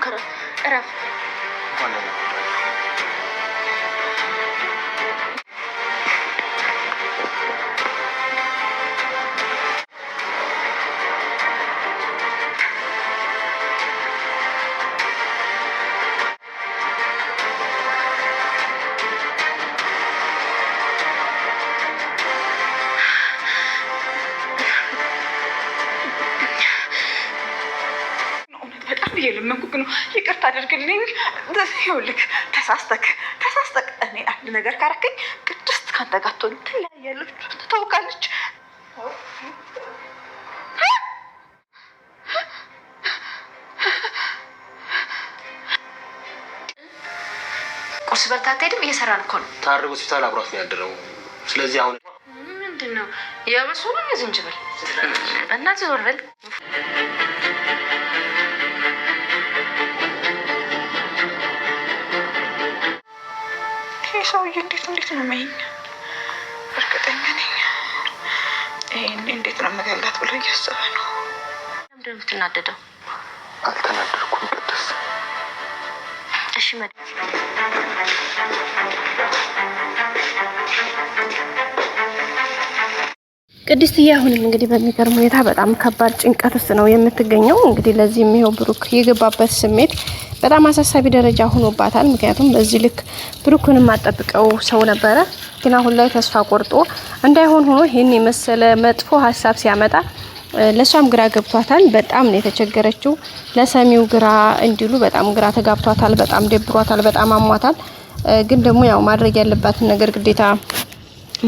ብሩክ እረፍ። የለመንኩክ ነው ይቅርታ አድርግልኝ። ይኸውልህ ተሳስተክ እኔ አንድ ነገር ካረከኝ ቅድስት ካንተ ጋር ትለያያለች፣ ትታወቃለች። ቁርስ በልተህ አትሄድም? እየሰራን እኮ ነው። ታርብ ሆስፒታል አብሯት ነው ያደረው። ስለዚህ አሁን ምንድን ነው የበሶ ነው የዝንጅብል? በእናትህ ዞር በል። ሰውዬ እንዴት ነው የሚያየኝ? እርግጠኛ ነኝ ይሄን እንዴት ነው መገላት ብሎ እያሰበ ነው። ለምንድን ነው የምትናደደው? አልተናደድኩም ቅድስት። እሺ ቅድስትዬ አሁንም እንግዲህ በሚገርም ሁኔታ በጣም ከባድ ጭንቀት ውስጥ ነው የምትገኘው። እንግዲህ ለዚህም ይሄው ብሩክ የገባበት ስሜት በጣም አሳሳቢ ደረጃ ሆኖባታል። ምክንያቱም በዚህ ልክ ብሩክንም ማጠብቀው ሰው ነበረ፣ ግን አሁን ላይ ተስፋ ቆርጦ እንዳይሆን ሆኖ ይሄን የመሰለ መጥፎ ሀሳብ ሲያመጣ ለሷም ግራ ገብቷታል። በጣም ነው የተቸገረችው። ለሰሚው ግራ እንዲሉ በጣም ግራ ተጋብቷታል። በጣም ደብሯታል። በጣም አሟታል። ግን ደግሞ ያው ማድረግ ያለባትን ነገር ግዴታ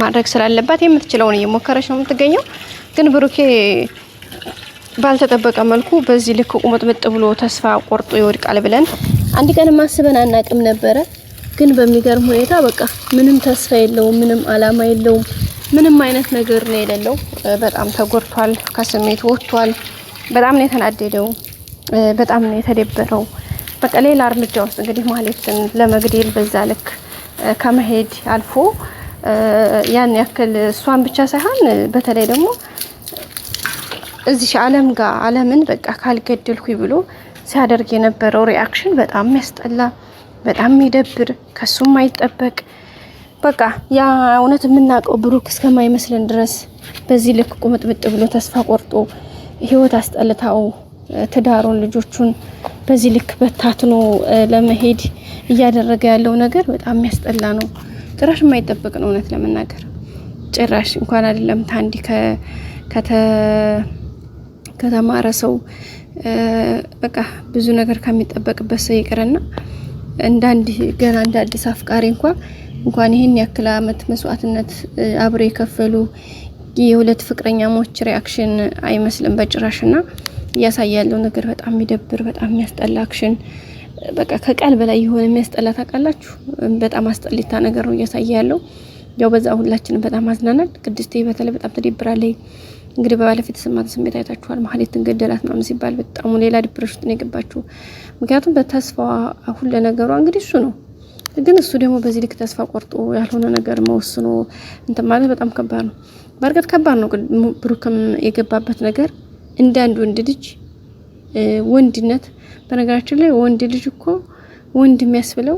ማድረግ ስላለባት የምትችለውን እየሞከረች ነው የምትገኘው። ግን ብሩኬ ባልተጠበቀ መልኩ በዚህ ልክ ቁምጥምጥ ብሎ ተስፋ ቆርጦ ይወድቃል ብለን አንድ ቀን ማስበን አናቅም ነበረ። ግን በሚገርም ሁኔታ በቃ ምንም ተስፋ የለውም፣ ምንም አላማ የለውም፣ ምንም አይነት ነገር ነው የሌለው። በጣም ተጎድቷል፣ ከስሜት ወጥቷል። በጣም ነው የተናደደው፣ በጣም ነው የተደበረው። በቃ ሌላ እርምጃ ውስጥ እንግዲህ ማህሌትን ለመግደል በዛ ልክ ከመሄድ አልፎ ያን ያክል እሷን ብቻ ሳይሆን በተለይ ደግሞ እዚህ ዓለም ጋር ዓለምን በቃ ካልገደልኩኝ ብሎ ሲያደርግ የነበረው ሪአክሽን በጣም ያስጠላ፣ በጣም የሚደብር፣ ከሱም አይጠበቅ። በቃ ያ እውነት የምናውቀው ብሩክ እስከማይመስለን ድረስ በዚህ ልክ ቁምጥምጥ ብሎ ተስፋ ቆርጦ ህይወት አስጠልታው ትዳሩን ልጆቹን በዚህ ልክ በታትኖ ለመሄድ እያደረገ ያለው ነገር በጣም የሚያስጠላ ነው። ጭራሽ የማይጠበቅ ነው እውነት ለመናገር። ጭራሽ እንኳን አይደለም ታንዲ ከተማረ ሰው በቃ ብዙ ነገር ከሚጠበቅበት ሰው ይቅርና እንዳንድ ገና እንደ አዲስ አፍቃሪ እንኳን ይሄን ያክል አመት መስዋዕትነት አብሮ የከፈሉ የሁለት ፍቅረኛሞች ሪአክሽን አይመስልም በጭራሽና ያሳያለው ነገር በጣም የሚደብር፣ በጣም የሚያስጠላ አክሽን፣ በቃ ከቃል በላይ የሆነ የሚያስጠላ ታውቃላችሁ። በጣም አስጠሊታ ነገር ነው ያሳያለው። ያው በዛ ሁላችንም በጣም አዝናናል። ቅድስቴ በተለይ በጣም ተደብራለች። እንግዲህ በባለፈው የተሰማት ስሜት አይታችኋል። ማህሌትን ገደላት ምናምን ሲባል በጣም ሌላ ዲፕሬሽን ውስጥ ነው የገባችው። ምክንያቱም በተስፋ ሁሉ ነገሯ እንግዲህ እሱ ነው። ግን እሱ ደግሞ በዚህ ልክ ተስፋ ቆርጦ ያልሆነ ነገር መወስኖ እንትን ማለት በጣም ከባድ ነው። በርግጥ ከባድ ነው። ብሩክም የገባበት ነገር እንደ አንድ ወንድ ልጅ ወንድነት፣ በነገራችን ላይ ወንድ ልጅ እኮ ወንድ የሚያስብለው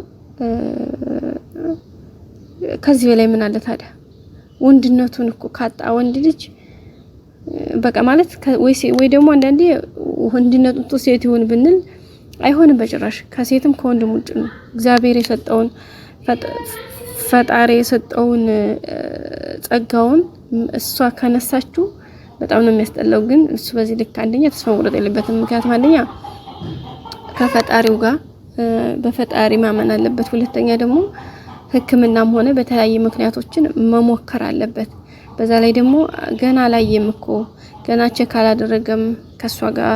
ከዚህ በላይ ምን አለ ታዲያ? ወንድነቱን እኮ ካጣ ወንድ ልጅ በቃ ማለት ወይ ደግሞ አንዳንዴ ወንድነቱን ቶ ሴት ይሁን ብንል አይሆንም በጭራሽ። ከሴትም ከወንድም ውጭ ነው። እግዚአብሔር የሰጠውን ፈጣሪ የሰጠውን ጸጋውን እሷ ከነሳችሁ በጣም ነው የሚያስጠላው። ግን እሱ በዚህ ልክ አንደኛ ተስፋ መቁረጥ የለበትም። ምክንያቱም አንደኛ ከፈጣሪው ጋር በፈጣሪ ማመን አለበት። ሁለተኛ ደግሞ ሕክምናም ሆነ በተለያየ ምክንያቶችን መሞከር አለበት። በዛ ላይ ደግሞ ገና ላይም እኮ ገና ቼክ አላደረገም ከሷ ጋር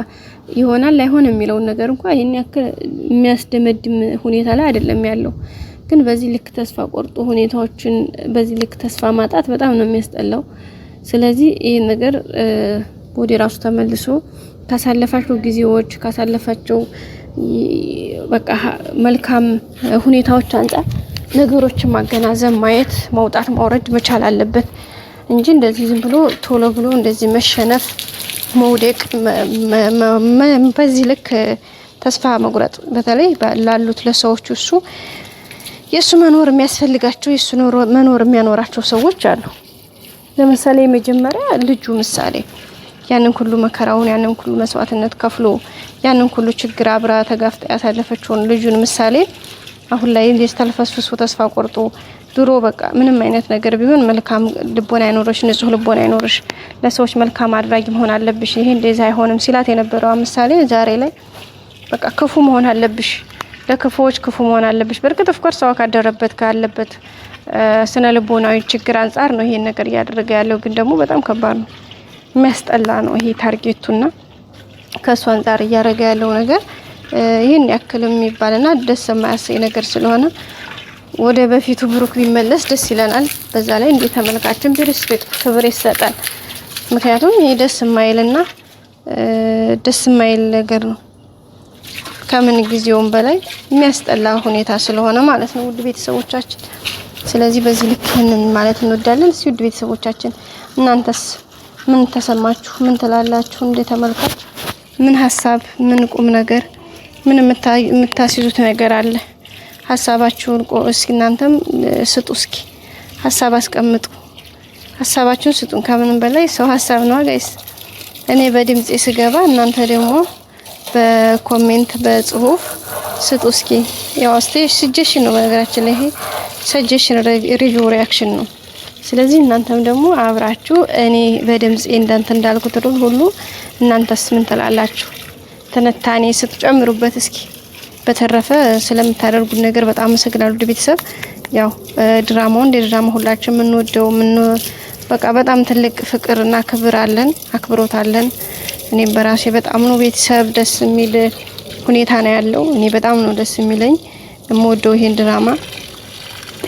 ይሆናል አይሆንም የሚለው ነገር እንኳን ይሄን ያክል የሚያስደመድም ሁኔታ ላይ አይደለም ያለው። ግን በዚህ ልክ ተስፋ ቆርጦ ሁኔታዎችን በዚህ ልክ ተስፋ ማጣት በጣም ነው የሚያስጠላው። ስለዚህ ይሄን ነገር ወደ ራሱ ተመልሶ ካሳለፋቸው ጊዜዎች ካሳለፋቸው በቃ መልካም ሁኔታዎች አንፃር ነገሮችን ማገናዘብ፣ ማየት፣ መውጣት ማውረድ መቻል አለበት እንጂ እንደዚህ ዝም ብሎ ቶሎ ብሎ እንደዚህ መሸነፍ፣ መውደቅ፣ በዚህ ልክ ተስፋ መቁረጥ በተለይ ላሉት ለሰዎች እሱ የሱ መኖር የሚያስፈልጋቸው የሱ መኖር የሚያኖራቸው ሰዎች አሉ። ለምሳሌ መጀመሪያ ልጁ ምሳሌ ያንን ሁሉ መከራውን ያንን ሁሉ መስዋዕትነት ከፍሎ ያንን ሁሉ ችግር አብራ ተጋፍጣ ያሳለፈችውን ልጁን ምሳሌ አሁን ላይ ተልፈስፍሶ ተስፋ ቆርጦ ድሮ በቃ ምንም አይነት ነገር ቢሆን መልካም ልቦና አይኖርሽ፣ ንጹህ ልቦና አይኖርሽ፣ ለሰዎች መልካም አድራጊ መሆን አለብሽ፣ ይሄ እንደዛ አይሆንም ሲላት የነበረው ምሳሌ ዛሬ ላይ በቃ ክፉ መሆን አለብሽ፣ ለክፉዎች ክፉ መሆን አለብሽ። በርግጥ ኦፍኮርስ ሰው ካደረበት ካለበት ስነ ልቦናዊ ችግር አንፃር ነው ይሄን ነገር እያደረገ ያለው። ግን ደግሞ በጣም ከባድ ነው፣ የሚያስጠላ ነው ይሄ ታርጌቱና ከሱ አንፃር እያደረገ ያለው ነገር ይሄን ያክል የሚባልና ደስ የማያሰኝ ነገር ስለሆነ ወደ በፊቱ ብሩክ ቢመለስ ደስ ይለናል። በዛ ላይ እንደ ተመልካችን ሪስፔክት ክብር ይሰጣል። ምክንያቱም ይሄ ደስ የማይልና ደስ የማይል ነገር ነው ከምን ጊዜውም በላይ የሚያስጠላ ሁኔታ ስለሆነ ማለት ነው ውድ ቤተሰቦቻችን። ስለዚህ በዚህ ልክ ማለት እንወዳለን። እስኪ ውድ ቤተሰቦቻችን እናንተስ ምን ተሰማችሁ? ምን ትላላችሁ? እንደ ተመልካች ምን ሀሳብ ምን ቁም ነገር ምን የምታስይዙት ነገር አለ? ሀሳባችሁን እስኪ እናንተም ስጡ። እስኪ ሀሳብ አስቀምጡ፣ ሀሳባችሁን ስጡን። ከምንም በላይ ሰው ሀሳብ ነው ጋይስ። እኔ በድምጽ ስገባ እናንተ ደግሞ በኮሜንት በጽሁፍ ስጡ እስኪ። ያው ሰጀሽን ነው በነገራችን ላይ ይሄ ሰጀሽን ሪቪው ሪአክሽን ነው። ስለዚህ እናንተም ደግሞ አብራችሁ እኔ በድምጽ እንዳልኩት ሁሉ እናንተስ ምን ትላላችሁ? ትንታኔ ስትጨምሩበት እስኪ። በተረፈ ስለምታደርጉት ነገር በጣም አመሰግናለሁ ውድ ቤተሰብ። ያው ድራማው እንደ ድራማ ሁላችን የምንወደው በቃ በጣም ትልቅ ፍቅርና ክብር አለን፣ አክብሮት አለን። እኔም በራሴ በጣም ነው ቤተሰብ ደስ የሚል ሁኔታ ነው ያለው። እኔ በጣም ነው ደስ የሚለኝ የምወደው ይሄን ድራማ።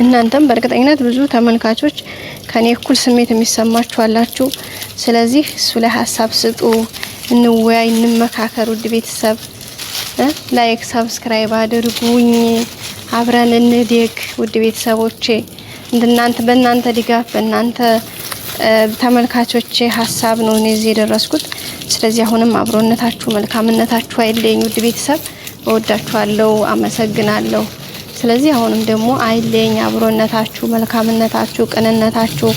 እናንተም በእርግጠኝነት ብዙ ተመልካቾች ከኔ እኩል ስሜት የሚሰማችሁ አላችሁ። ስለዚህ እሱ ላይ ሀሳብ ስጡ፣ እንወያይ፣ እንመካከር ውድ ቤተሰብ። ላይክ ሰብስክራይብ አድርጉኝ፣ አብረን እንደግ ውድ ቤተሰቦቼ። በእናንተ ድጋፍ በእናንተ ተመልካቾቼ ሀሳብ ነው እኔ እዚህ የደረስኩት። ስለዚህ አሁንም አብሮነታችሁ መልካምነታችሁ አይለኝ ውድ ቤተሰብ። እወዳችኋለሁ፣ አመሰግናለሁ። ስለዚህ አሁንም ደግሞ አይለኝ አብሮነታችሁ፣ መልካምነታችሁ፣ ቅንነታችሁ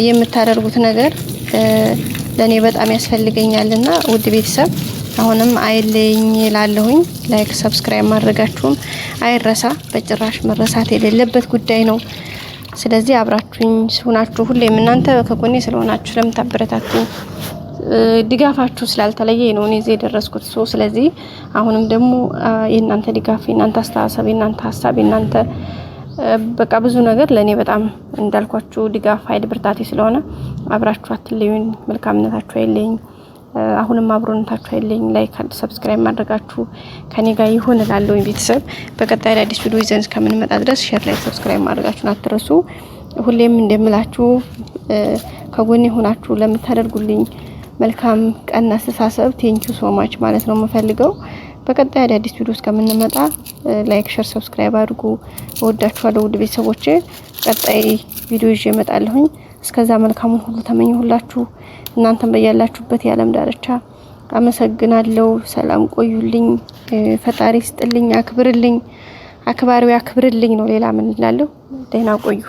የምታደርጉት ነገር ለኔ በጣም ያስፈልገኛልና ውድ ቤተሰብ አሁንም አይለኝ እላለሁኝ። ላይክ ሰብስክራይብ ማድረጋችሁም አይረሳ፣ በጭራሽ መረሳት የሌለበት ጉዳይ ነው። ስለዚህ አብራችሁኝ ሆናችሁ ሁሌም እናንተ ከጎኔ ስለሆናችሁ ስለምታበረታቱኝ ድጋፋችሁ ስላልተለየ ነው እኔ እዚህ የደረስኩት። ስለዚህ አሁንም ደግሞ የእናንተ ድጋፍ፣ የእናንተ አስተሳሰብ፣ የእናንተ ሀሳብ፣ የእናንተ በቃ ብዙ ነገር ለኔ በጣም እንዳልኳችሁ ድጋፍ ኃይል ብርታቴ ስለሆነ አብራችሁ አትለዩኝ፣ መልካምነታችሁ አይለኝ፣ አሁንም አብሮነታችሁ አይለኝ። ላይክ ሰብስክራይብ ማድረጋችሁ ከኔ ጋር ይሁን እላለሁ ቤተሰብ። በቀጣይ አዲስ ቪዲዮ ይዘን እስከምንመጣ ድረስ ሼር፣ ላይክ፣ ሰብስክራይብ ማድረጋችሁን አትረሱ። ሁሌም እንደምላችሁ ከጎኔ ሆናችሁ ለምታደርጉልኝ መልካም ቀና አስተሳሰብ ቴንኪው ሶ ማች ማለት ነው የምፈልገው። በቀጣይ አዲስ ቪዲዮ እስከምንመጣ ላይክ ሼር ሰብስክራይብ አድርጉ። እወዳችኋለሁ ውድ ቤተሰቦቼ። ቀጣይ ቪዲዮ ይዤ እመጣለሁኝ። እስከዛ መልካሙን ሁሉ ተመኘሁላችሁ። እናንተም በያላችሁበት የዓለም ዳርቻ አመሰግናለሁ። ሰላም ቆዩልኝ። ፈጣሪ ስጥልኝ፣ አክብርልኝ፣ አክባሪው ያክብርልኝ ነው። ሌላ ምን እላለሁ? ደህና ቆዩ።